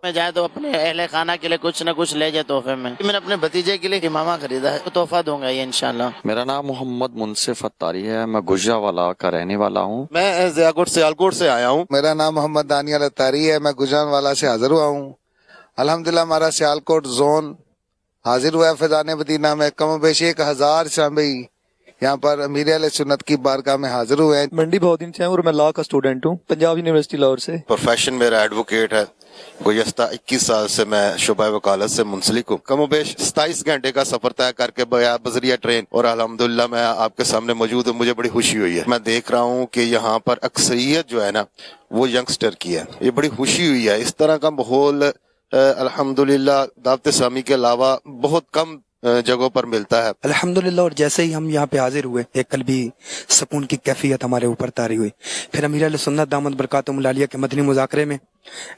میں جائے تو اپنے اہل خانہ کے لیے کچھ نہ کچھ لے جائے تحفے میں. میں نے اپنے بھتیجے کے لیے امامہ خریدا ہے, تو تحفہ دوں گا یہ انشاءاللہ. میرا نام محمد منصف اتاری ہے, میں گجرانوالہ کا رہنے والا ہوں. میں ضیاء سیالکوٹ سے آیا ہوں. میرا نام محمد دانیال اتاری ہے, میں گجرانوالہ سے حاضر ہوا ہوں. الحمدللہ ہمارا سیالکوٹ زون حاضر ہوا ہے فیضان مدینہ میں. کم و بیش 1000 شامعی یہاں پر امیر اہل سنت کی بارگاہ میں حاضر ہوئے ہیں. منڈی بہت دن سے ہیں اور میں لا کا اسٹوڈنٹ ہوں, پنجاب یونیورسٹی لاہور سے. پروفیشن میرا ایڈوکیٹ ہے. گزشتہ 21 سال سے میں شعبہ وکالت سے منسلک ہوں. کم و بیش 27 گھنٹے کا سفر طے کر کے بذریعہ ٹرین, اور الحمدللہ میں آپ کے سامنے موجود ہوں. مجھے بڑی خوشی ہوئی ہے. میں دیکھ رہا ہوں کہ یہاں پر اکثریت جو ہے نا وہ ینگسٹر کی ہے. یہ بڑی خوشی ہوئی ہے. اس طرح کا ماحول الحمدللہ دعوت اسلامی کے علاوہ بہت کم جگہوں پر ملتا ہے. الحمدللہ. اور جیسے ہی ہم یہاں پہ حاضر ہوئے, ایک قلبی سکون کی کیفیت ہمارے اوپر طاری ہوئی. پھر امیر اہل سنت دامت برکاتہم العالیہ کے مدنی مذاکرے میں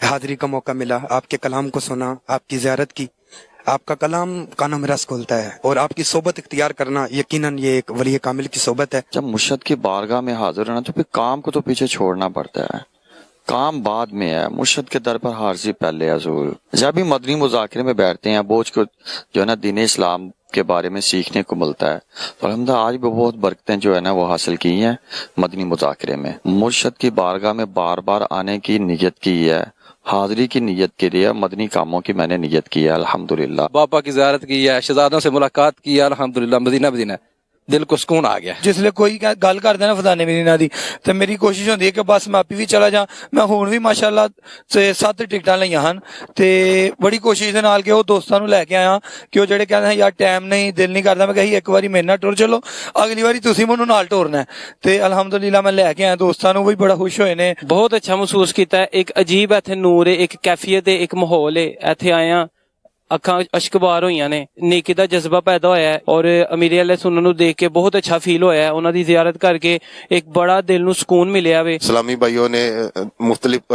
حاضری کا موقع ملا. آپ کے کلام کو سنا, آپ کی زیارت کی. آپ کا کلام کانوں میں رس کھولتا ہے, اور آپ کی صحبت اختیار کرنا یقیناً یہ ایک ولی کامل کی صحبت ہے. جب مرشد کی بارگاہ میں حاضر ہونا تو پھر کام کو تو پیچھے چھوڑنا پڑتا ہے. کام بعد میں ہے, مرشد کے در پر حاضری پہلے ہے حضور. جب بھی مدنی مذاکرے میں بیٹھتے ہیں, بوجھ کو جو ہے نا دین اسلام کے بارے میں سیکھنے کو ملتا ہے, تو الحمدللہ آج بھی بہت برکتیں جو ہے نا وہ حاصل کی ہیں مدنی مذاکرے میں. مرشد کی بارگاہ میں بار بار آنے کی نیت کی ہے, حاضری کی نیت کے لیے مدنی کاموں کی میں نے نیت کی ہے الحمدللہ. باپا کی زیارت کی ہے, شہزادوں سے ملاقات کی ہے الحمدللہ. مدینہ مدینہ دل کو سکون آ گیا. جس لئے کوئی گل کرتا نا فیضان مدینہ دی, تو میری کوشش ہوتی ہے کہ بس میں آپ بھی چلا جا. میں ہون بھی ماشاءاللہ 7 ٹکٹاں لئیاں ہن, تے بڑی کوشش دے نال کہ وہ دوستاں نو لے کے آیا کہ وہ جڑے کہندے ہیں یار ٹائم نہیں, دل نہیں کردا. میں کہی ایک واری میرے نال ٹر چلو, اگلی واری تسی مینوں نال ٹورنا ہے. تے الحمدللہ میں لے کے آیا دوستاں نو, بھی بڑا خوش ہوئے نے. بہت اچھا محسوس کیتا ہے. ایک عجیب ایتھے نور ہے, ایک کیفیت ہے, ایک ماحول ہے. ایتھے آیا اکھاں اشکبار ہوئیاں نے, نیکی دا جذبہ پیدا ہویا ہے, اور امیر اہل سنت نو دیکھ کے بہت اچھا فیل ہویا ہے. انہاں دی زیارت کر کے ایک بڑا دل نو سکون ملیا وے. اسلامی بھائیوں نے مختلف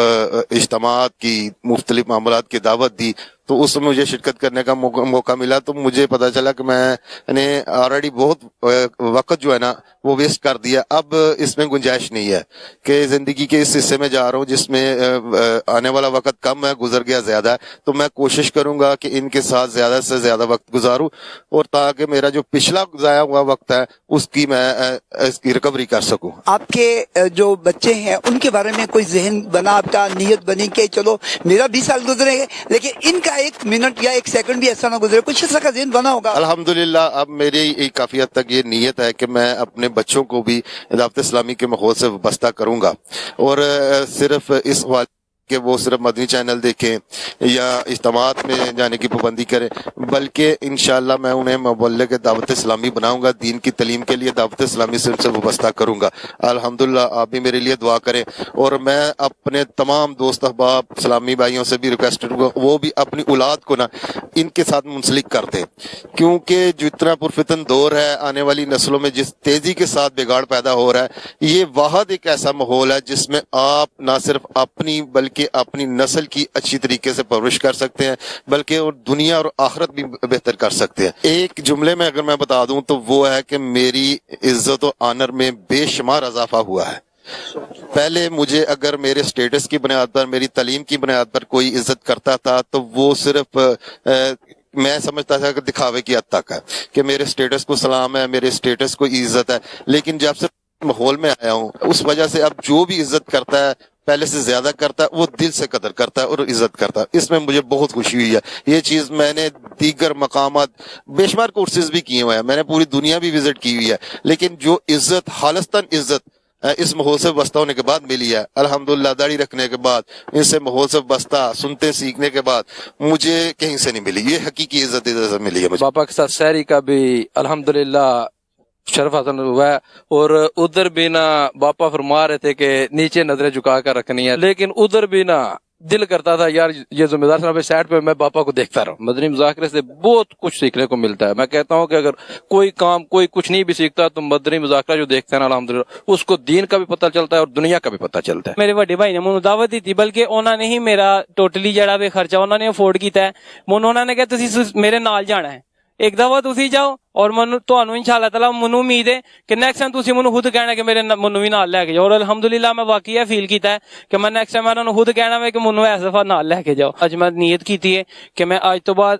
اجتماعات کی, مختلف معاملات کی دعوت دی, تو اس میں مجھے شرکت کرنے کا موقع ملا. تو مجھے پتا چلا کہ میں نے آلریڈی بہت وقت جو ہے نا وہ ویسٹ کر دیا. اب اس میں گنجائش نہیں ہے کہ زندگی کے اس حصے میں جا رہا ہوں جس میں آنے والا وقت کم ہے, گزر گیا زیادہ ہے. تو میں کوشش کروں گا کہ ان کے ساتھ زیادہ سے زیادہ وقت گزاروں, اور تاکہ میرا جو پچھلا ضائع ہوا وقت ہے اس کی میں اس کی ریکوری کر سکوں. آپ کے جو بچے ہیں ان کے بارے میں کوئی ذہن بنا, آپ کا نیت بنی کہ چلو میرا 20 سال گزرے گے لیکن ان کا 1 منٹ یا 1 سیکنڈ بھی ایسا نہ گزرے, کچھ ایسا کا ذہن بنا ہوگا؟ الحمدللہ اب میری کافی حد تک یہ نیت ہے کہ میں اپنے بچوں کو بھی دعوت اسلامی کے ماحول سے وابستہ کروں گا, اور صرف اس کہ وہ صرف مدنی چینل دیکھیں یا اجتماعات میں جانے کی پابندی کریں, بلکہ انشاءاللہ میں انہیں مبلغ دعوت اسلامی بناؤں گا. دین کی تعلیم کے لیے دعوت اسلامی سے ان سے وابستہ کروں گا. الحمدللہ آپ بھی میرے لیے دعا کریں, اور میں اپنے تمام دوست احباب اسلامی بھائیوں سے بھی ریکویسٹ کروں گا وہ بھی اپنی اولاد کو نا ان کے ساتھ منسلک کر دیں, کیونکہ جتنا پرفتن دور ہے, آنے والی نسلوں میں جس تیزی کے ساتھ بگاڑ پیدا ہو رہا ہے, یہ واحد ایک ایسا ماحول ہے جس میں آپ نہ صرف اپنی بلکہ اپنی نسل کی اچھی طریقے سے پرورش کر سکتے ہیں, بلکہ اور دنیا اور آخرت بھی بہتر کر سکتے ہیں. ایک جملے میں اگر میں بتا دوں تو وہ ہے کہ میری عزت و آنر میں بے شمار اضافہ ہوا ہے. پہلے مجھے اگر میرے سٹیٹس کی بنیاد پر, میری تعلیم کی بنیاد پر کوئی عزت کرتا تھا تو وہ صرف میں سمجھتا تھا کہ دکھاوے کی حد تک ہے کہ میرے سٹیٹس کو سلام ہے, میرے سٹیٹس کو عزت ہے. لیکن جب سے ماحول میں آیا ہوں اس وجہ سے اب جو بھی عزت کرتا ہے پہلے سے زیادہ کرتا ہے, وہ دل سے قدر کرتا ہے اور عزت کرتا ہے. اس میں مجھے بہت خوشی ہوئی ہے. یہ چیز میں نے دیگر مقامات بے شمار کورسز بھی کیے ہوئے ہیں, میں نے پوری دنیا بھی وزٹ کی ہوئی ہے, لیکن جو عزت خالصتاً عزت اس ماحول سے وابستہ ہونے کے بعد ملی ہے, الحمدللہ داڑھی رکھنے کے بعد, ان سے ماحول سے وابستہ سنتے سیکھنے کے بعد مجھے کہیں سے نہیں ملی. یہ حقیقی عزت ملی ہے مجھے. باپا کے ساتھ سحری کا بھی الحمدللہ شرف حاصل ہوا ہے, اور ادھر بھی نا باپا فرما رہے تھے کہ نیچے نظریں جھکا کر رکھنی ہے, لیکن ادھر بھی نا دل کرتا تھا یار یہ ذمہ دار صاحب سائڈ پہ میں باپا کو دیکھتا رہا ہوں. مدنی مذاکرے سے بہت کچھ سیکھنے کو ملتا ہے. میں کہتا ہوں کہ اگر کوئی کام کوئی کچھ نہیں بھی سیکھتا تو مدنی مذاکرہ جو دیکھتے ہیں نا الحمدللہ اس کو دین کا بھی پتہ چلتا ہے اور دنیا کا بھی پتہ چلتا ہے. میرے بڑے بھائی نے مجھے دعوت دی تھی, بلکہ انہوں نے ہی میرا ٹوٹلی جڑا بھی خرچہ انہوں نے افورڈ کیتا ہے. انہوں نے کہا تسی میرے نال جانا ہے, ਇੱਕ ਦਫਾ ਤੁਸੀਂ ਜਾਓ ਔਰ ਮੈਨੂੰ ਤੁਹਾਨੂੰ ਇਨਸ਼ਾਅੱਲਾ ਤਾਲਾ ਮੈਨੂੰ ਉਮੀਦ ਹੈ ਕਿ ਨੈਕਸਟ ਟਾਈਮ ਤੁਸੀਂ ਮੈਨੂੰ ਖੁਦ ਕਹਿਣਾ ਕਿ ਮੈਨੂੰ ਵੀ ਨਾਲ ਲੈ ਕੇ ਜਾਓ। ਔਰ ਅਲਹਮਦੁਲਿਲਾ ਮੈਂ ਵਾਕਈ ਇਹ ਫੀਲ ਕੀਤਾ ਹੈ ਕਿ ਮੈਂ ਨੈਕਸਟ ਟਾਈਮ ਇਹਨਾਂ ਨੂੰ ਖੁਦ ਕਹਿਣਾ ਵੇ ਕਿ ਮੈਨੂੰ ਇਸ ਦਫਾ ਨਾਲ ਲੈ ਕੇ ਜਾਓ। ਅੱਜ ਮੈਂ ਨੀਅਤ ਕੀਤੀ ਹੈ ਕਿ ਮੈਂ ਅੱਜ ਤੋਂ ਬਾਅਦ